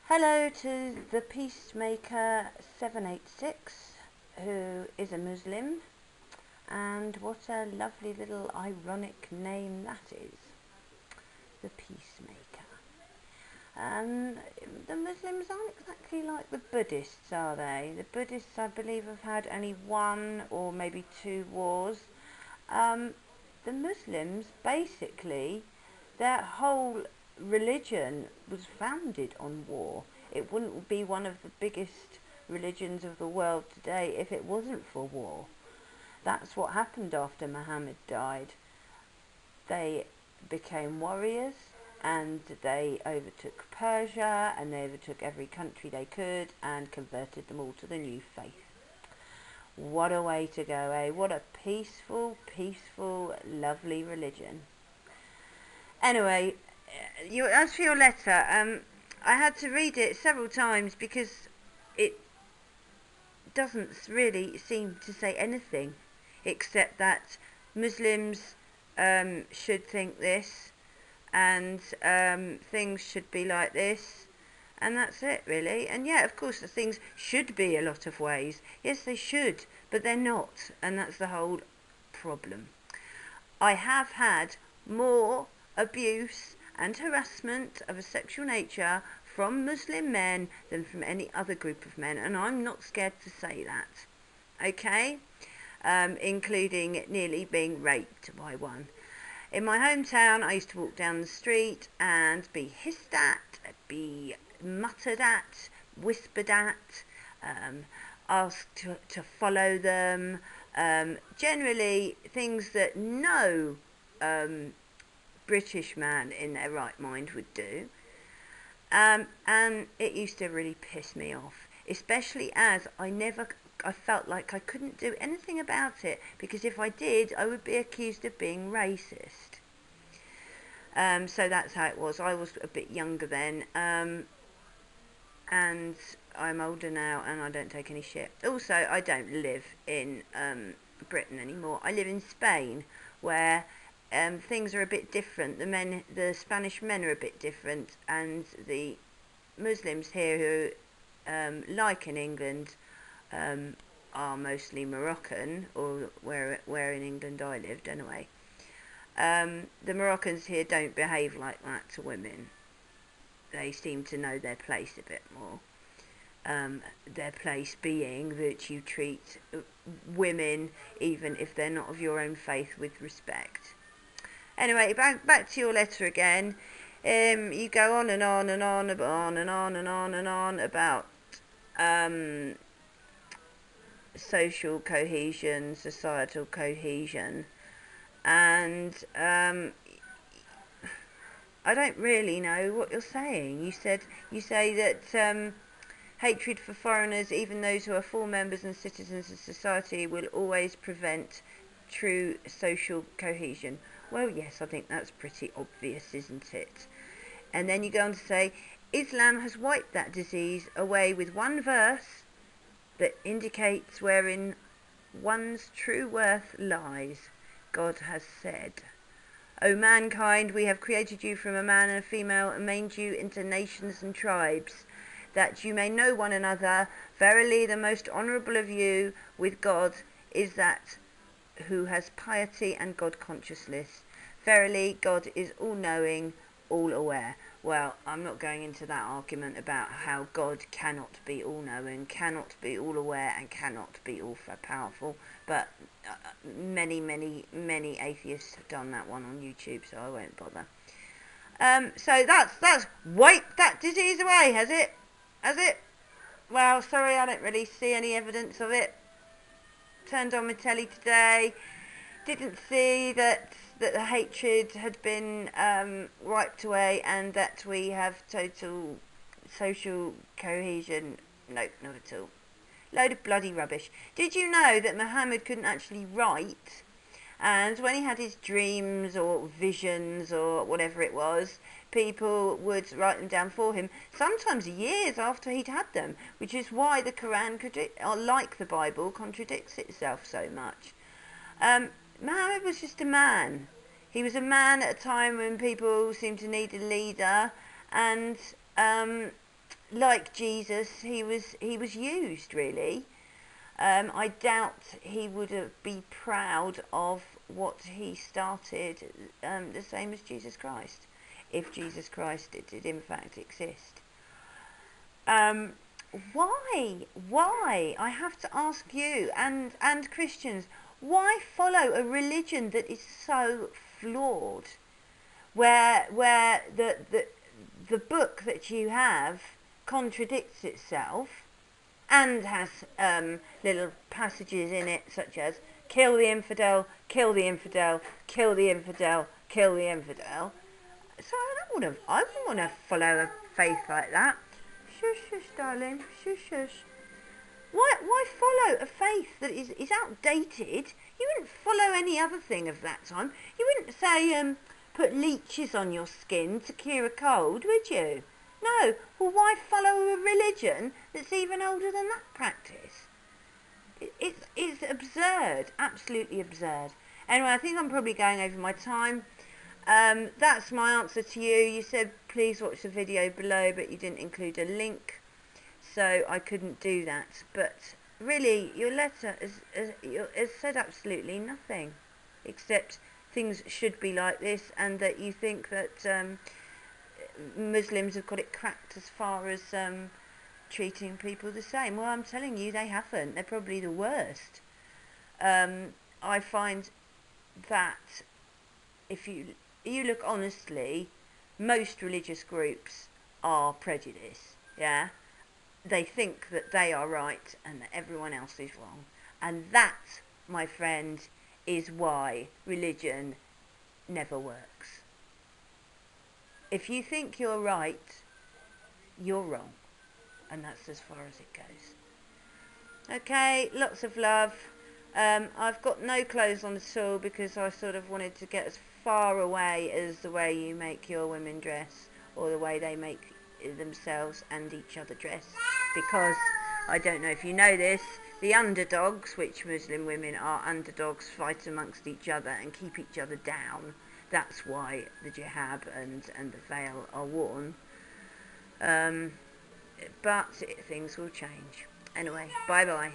Hello to the Peacemaker 786, who is a Muslim, and what a lovely little ironic name that is, the Peacemaker. Um, the Muslims aren't exactly like the Buddhists, are they? The Buddhists, I believe, have had only one or maybe two wars. Um, the Muslims, basically, their whole religion was founded on war. It wouldn't be one of the biggest religions of the world today if it wasn't for war. That's what happened after Muhammad died. They became warriors and they overtook Persia and they overtook every country they could and converted them all to the new faith. What a way to go, eh? What a peaceful, lovely religion. Anyway, as for your letter, I had to read it several times because it doesn't really seem to say anything except that Muslims should think this and things should be like this, and that's it really. And yeah, of course the things should be a lot of ways. Yes, they should, but they're not, and that's the whole problem. I have had more abuse and harassment of a sexual nature from Muslim men than from any other group of men, and I'm not scared to say that. Okay? Including nearly being raped by one. In my hometown, I used to walk down the street and be hissed at, be muttered at, whispered at, asked to follow them. Generally, things that no British man in their right mind would do. And it used to really piss me off, especially as I felt like I couldn't do anything about it, because if I did, I would be accused of being racist. So that's how it was. I was a bit younger then, and I'm older now, and I don't take any shit. Also, I don't live in Britain anymore. I live in Spain, where things are a bit different. The Spanish men are a bit different, and the Muslims here, who, like in England, are mostly Moroccan, or where in England I lived anyway. The Moroccans here don't behave like that to women. They seem to know their place a bit more. Their place being that you treat women, even if they're not of your own faith, with respect. Anyway, back to your letter again. You go on and on and on and on and on and on and on about social cohesion, societal cohesion, and I don't really know what you're saying. You say that hatred for foreigners, even those who are full members and citizens of society, will always prevent true social cohesion. Well, yes, I think that's pretty obvious, isn't it? And then you go on to say, Islam has wiped that disease away with one verse that indicates wherein one's true worth lies. God has said, O mankind, we have created you from a man and a female and made you into nations and tribes, that you may know one another. Verily the most honourable of you with God is that who has piety and God consciousness. Verily God is all-knowing, all-aware. Well, I'm not going into that argument about how God cannot be all-knowing, cannot be all-aware, and cannot be all-powerful, but many atheists have done that one on YouTube, so I won't bother. So that's wiped that disease away, has it? Has it? Well, sorry, I don't really see any evidence of it. Turned on my telly today, didn't see that the hatred had been wiped away and that we have total social cohesion. No, not at all. Load of bloody rubbish. Did you know that Muhammad couldn't actually write? And when he had his dreams or visions or whatever it was, people would write them down for him, sometimes years after he'd had them, which is why the Quran, like the Bible, contradicts itself so much. Muhammad was just a man. He was a man at a time when people seemed to need a leader, and like Jesus, he was used really. I doubt he would be proud of what he started, the same as Jesus Christ, if Jesus Christ did in fact exist. Um, why? I have to ask you and Christians, why follow a religion that is so flawed, where the book that you have contradicts itself and has little passages in it such as kill the infidel, kill the infidel, kill the infidel, kill the infidel. So I wouldn't want to follow a faith like that. Shush, shush, darling. Shush, shush. Why follow a faith that is outdated? You wouldn't follow any other thing of that time. You wouldn't say, put leeches on your skin to cure a cold, would you? No. Well, why follow a religion that's even older than that practice? It's absurd. Absolutely absurd. Anyway, I think I'm probably going over my time. That's my answer to you. You said please watch the video below, but you didn't include a link, so I couldn't do that. But really, your letter has said absolutely nothing, except things should be like this, and that you think that Muslims have got it cracked as far as treating people the same. Well, I'm telling you, they haven't. They're probably the worst. I find that if you look honestly, most religious groups are prejudiced. Yeah, they think that they are right and that everyone else is wrong, and that, my friend, is why religion never works. If you think you're right, you're wrong, and that's as far as it goes. Okay, lots of love. I've got no clothes on at all because I sort of wanted to get as far away as the way you make your women dress, or the way they make themselves and each other dress, because I don't know if you know this, the underdogs, which Muslim women are underdogs, fight amongst each other and keep each other down. That's why the jihab and the veil are worn. But things will change. Anyway, bye bye.